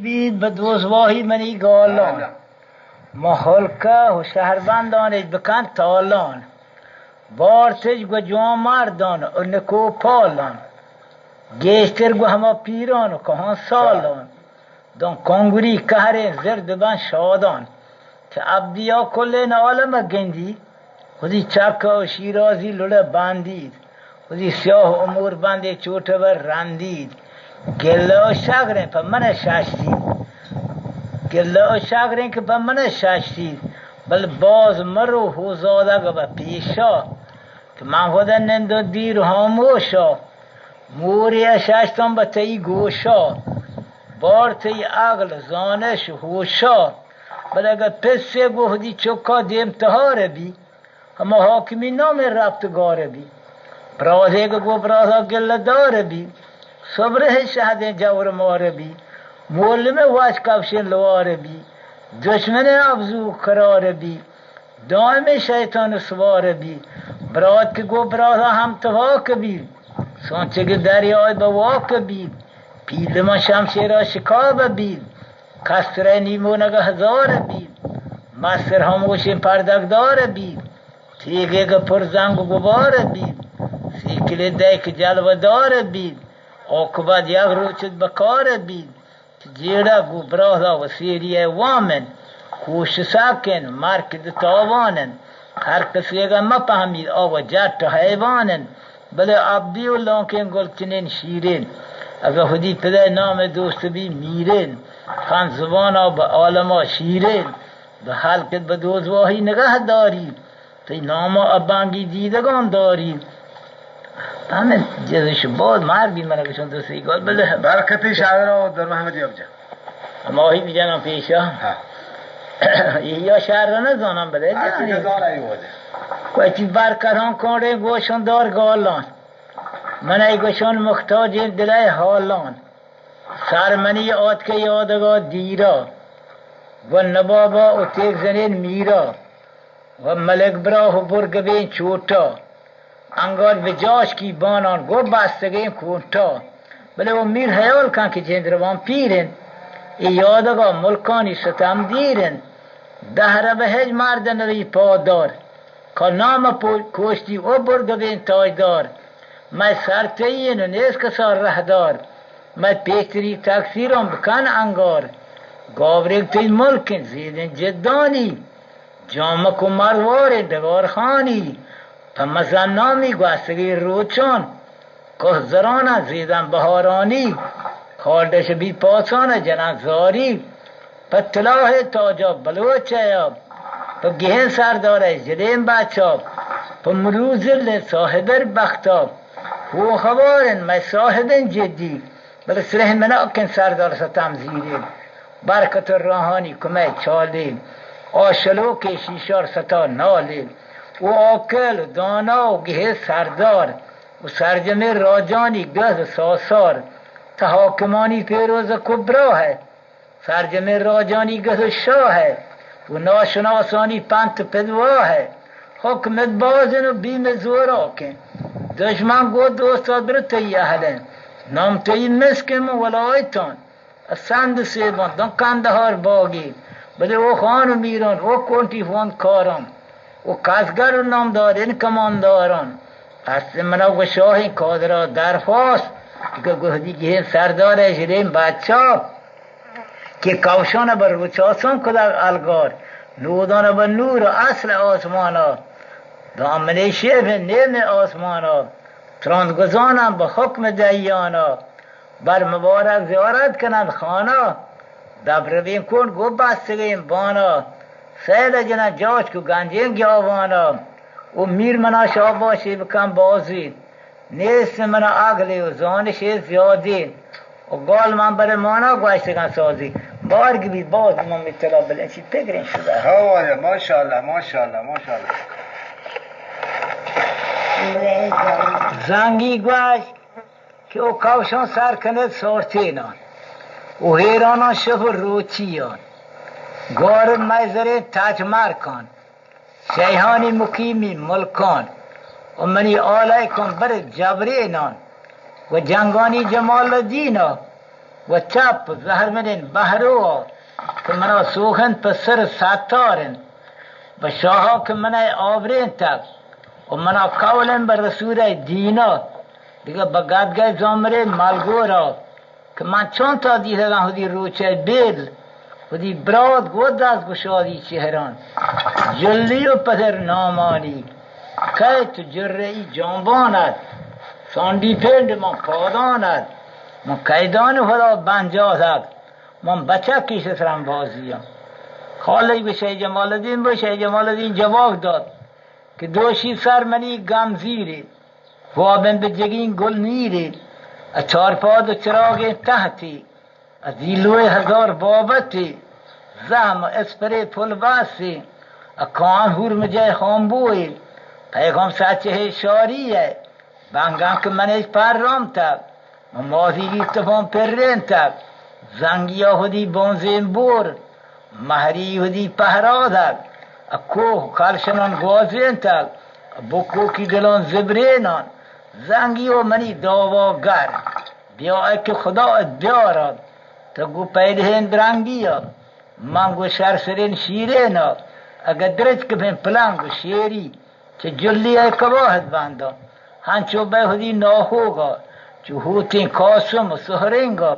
بید به دوزواهی منی گالان محلکه و شهربندانش بکن تالان بارتش گو جوان مردان و نکو پالان گیشتر گو همه پیران و کهان سالان دان کنگوری کهرین زرد بن شادان که عبدیا کلین عالم گندی خودی چکه و شیرازی لوله بندید خودی سیاه امور بنده چوته بر رندید گله و شگرین پا من ششتید گله و شگرین که پا من ششتید بل باز مرو حوزاده گو با پیشا که من خدا نندو دیر و هموشا موری ششتم با تی گوشا بار تی عقل زانش هوشا بل اگر پسه گو خودی چکا دیم تهاره بی همه حاکمی نام ربطگاره بی برازه گو برازا گله داره بی صبره شهد جور ماره بی مولم واش کفشن لواره بی دشمن افزو قرار بی دائم شیطان سوار بی براد که گو برازا هم تواک بی سانچه که دریای بواک بی پیل ما شمشیرا شکاب بی کستره نیمو نگه هزار بی مستر هموشین پردگدار بی تیگه که پر زنگ و گبار بی سیکل دیک جلوه دار بی عاقبت یک روچت بکار بید جیڑا گو برازا و سیریه وامن کوش ساکن مرکد تاوانن هر کسی اگر مپهمید آوا جت حیوانن بله عبدی و لانکن گلچنین شیرین اگر خودی پده نام دوست بی میرین خان زبانا به عالما شیرین به حلقت به دوزواهی نگه داری تی ناما ابانگی دیدگان داری همه جزش بود مردی من اگه چون دوستی گل بله برکتی شاعر و در محمدی آبجا ماهی بیجنم پیشا یا شهر را نزانم بله اچی گزار ای وجه کوچی برکران کنده گوشن دار گالان من ای گوشن مختاج دلای حالان سرمنی آت که یادگاه دیرا و نبابا و تیک زنین میرا و ملک براه و برگ بین چوتا انگار به جاش کی بانان گو بستگیم کونتا بله و میر حیال کن که جندروان پیرن ای یادگاه ملکانی ستم دیرن دهره به هج مردن ری پادار که نام کوشتی و برگ بین تاجدار من سرتین و نیست کسار رهدار من پیکتری تکثیرم بکن انگار گاورک تی ملکن زیدن جدانی جامک و مروار دگار خانی مثلا نامی گوستگی روچان که زرانه زیدن بهارانی خالدش بی پاسانه جنن زاری پا تلاح تاجا بلوچه پا گهن سرداره جلیم بچه پا مروزل صاحبر بختا خو خوارن میں صاحبن جدی بل سرح مناکن سردار ستم زیرین برکت الراحانی کمی چالین آشلو که شیشار ستا نالین و آکل دانا و گه سردار و سرجمه راجانی گز ساسار تحاکمانی پیروز کبرا ہے سرجمه راجانی گز شاه ہے و ناشناسانی پنت پدوا ہے حکمت بازن و بیم زور آکن دشمن گو دوستا برتی اهلن نامتی مسکم و ولایتان سند سیبان دان کندهار باگی بله او خان و میران او کنتی فاند کاران و کسگر و نامدارین کمانداران قصد منو و شاه کادرا درخواست که گهدی که سردار جرین بچه که کوشان بر روچاسان کدر الگار نودان بر نور اصل آسمانا دامنه شیف نیم آسمانا تراندگزانم به حکم دیانا بر مبارک زیارت کنند خانا دبروین کن گو بستگیم بانا سیل جنا جاش کو گنجین گیاوانا و میر منا شاباشی بکن بازید نیست منا عقلی و زانش زیادی و گال من بر مانا گوشتگن سازی بارگ بید باز من میتلا بلنشی پگرین شده هواره ماشاءالله ماشاءالله ماشاءالله زنگی گوشت که او کوشان سر کند سارتینان و هیرانان شفر روچیان گار میزره تجمر کن شیحانی مقیمی ملکان و منی آلای کن بر جبرینان و جنگانی جمال دینا و چپ زهر منین بهرو که منا سوخن پسر ساتارن و شاها که منای آورین تک و منا قولن بر رسول دینا دیگه بگادگاه زمره مالگورا که من چون تا دیدم هدی روچه بیل هدی براد گود از گشادی چهران جلی و پدر نامانی که تو جرعی جنباند ساندی پند من پاداند من قیدان خدا بنجازد من بچه کیش سرم بازیم خالی به شیخ جمال الدین به شیخ جمال الدین جواب داد که دوشی سر منی گمزیری خوابن به جگین گل نیری چارپاد و چراغ تحتی از دیلوی هزار بابتی زهم اسپری پل باسی کان هور مجای خامبوی پیغام سچه شاریه بانگان که منش پر رام تب مازیگی تفان پرین تب زنگیا هدی بونزین بور مهری هدی پهرادک کوه کالشنان گوزین تب بکو کی دلان زبرینان زنگی و منی داواگر بیا که خدا بیارد تا گو پیدهن درنگیا من گو شرسرین شیرینا اگر درج که بین پلنگ و شیری چه جلی های کباهد بندم هنچو بهدی ناهوگا چو هوتین کاسم و سهرینگا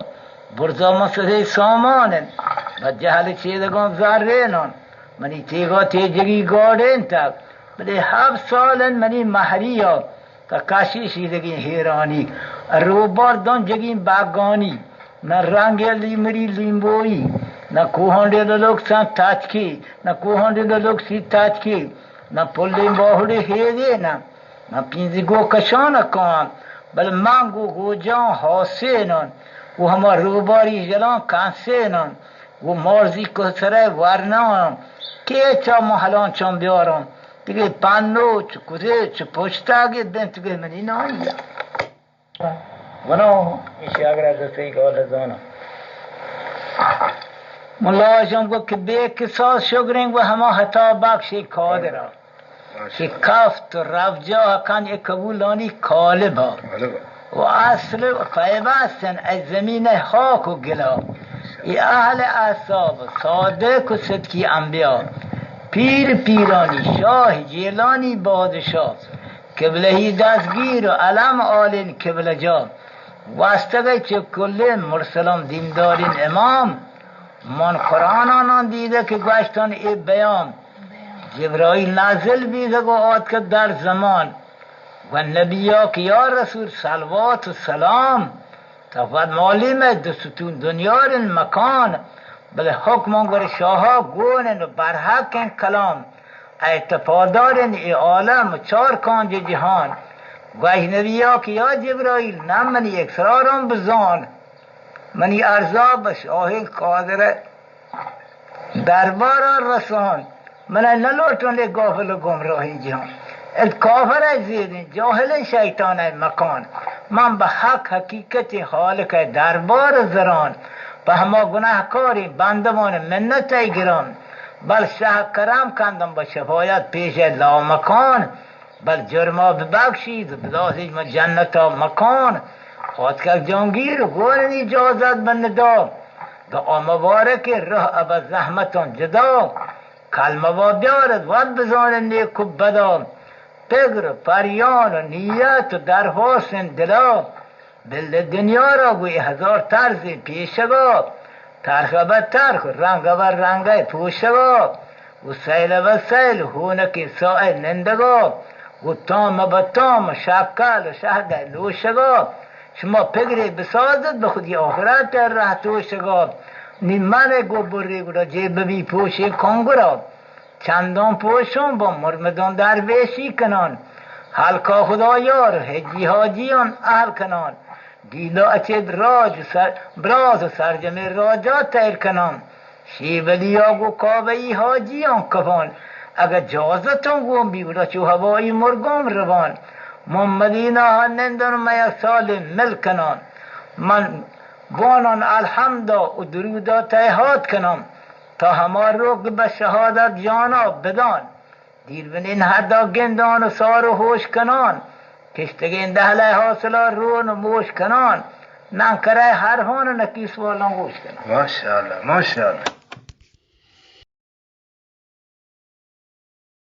برزامان سده سامانن و جهل چیدگان زرینان منی تیگا تیجگی گاڑین تک بله 7 سالن منی محریا که کاشی شیدگی هیرانی روبار دان جگین باگانی نه رنگ لیمری لیمبوی نه کوهانده دلوک سن تاچکی نه کوهانده دلوک سی تاچکی نه پلیم باهوده هیده نه پینزی گو کشان کان بل من گو جان حاسینان و همه روباری جلان کانسینان و مارزی کسره ورنان که چا محلان چون بیارم دیگه پانو چو کده چو پشتاگه بنت گه منی نایی ونو ایشی اگر از سی گال زانا ملاشم گو که به کساس شگرنگ و همه حتا بخشی کادرا که کفت و رفجا کن یک قبولانی کالبا و اصل و پیوستن از زمین خاک و گلا ای اهل اعصاب صادق و صدقی انبیا پیر پیرانی شاه جیلانی بادشاه قبلهی دستگیر و علم آلین قبل جا واسطه چه کل مرسلان دیندارین امام من قرآن آنان دیده که گوشتان ای بیان جبرائیل نازل بیده گو آد که در زمان و نبیا که یا رسول صلوات و سلام تفاد معلومه دستون دنیارن مکان بله حکمان گر شاها گونن و برحقن کلام اعتفادارن ای عالم 4 کانج جهان گوش نبیا که یا جبرائیل نم منی اکسرارم بزان منی ارزا بشاهین قادر دربار رسان من نلوٹون لے غافل و گمراهی جهان کافر زیدین جاهل شیطان مکان من به حق حقیقت خالق دربار زران به همه گناهکاری بندمان منت گران بل شه کرم کندم با شفایت پیش لامکان بل جرما ببخشید و بدازید ما جنتا مکان خاطر جانگیر و گورن اجازت بندام دعا مبارک راه ابا زحمتان جدا کلمه با بیارد ود بزانن نیک و بدا پگر پریان و نیت و درخواست دلا دل دنیا را گوی 1000 طرز پیشگا ترخ به ترخ رنگ به رنگ پوشگا و سیل به سیل هونک سائل نندگا و تام به تام شکل و شهد لوشگا شما پگری بسازد به خودی آخرت ره توشگا نیمن گو بری گو جیب بی پوشی کنگرا چندان پوشون با مرمدان درویشی کنان حلقا خدایار هجی حاجیان اهل کنان گیلا اچید راج براز و سرجم راجا تیر کنان شیبلیا گو کابهی حاجیان کفان اگر جازتون گون بیورا چو هوایی مرگم روان محمدین آهنندن میا سال مل کنان من بانان الحمدا و درودا تیهات کنم تا همار رو که به شهادت جانا بدان دیر بنین حدا گندان و سار و هوش کنان کشتگین دهله حاصلا رون و موش کنان ना करे हर होन न किस वालों गोश करना माशाल्लाह माशाल्लाह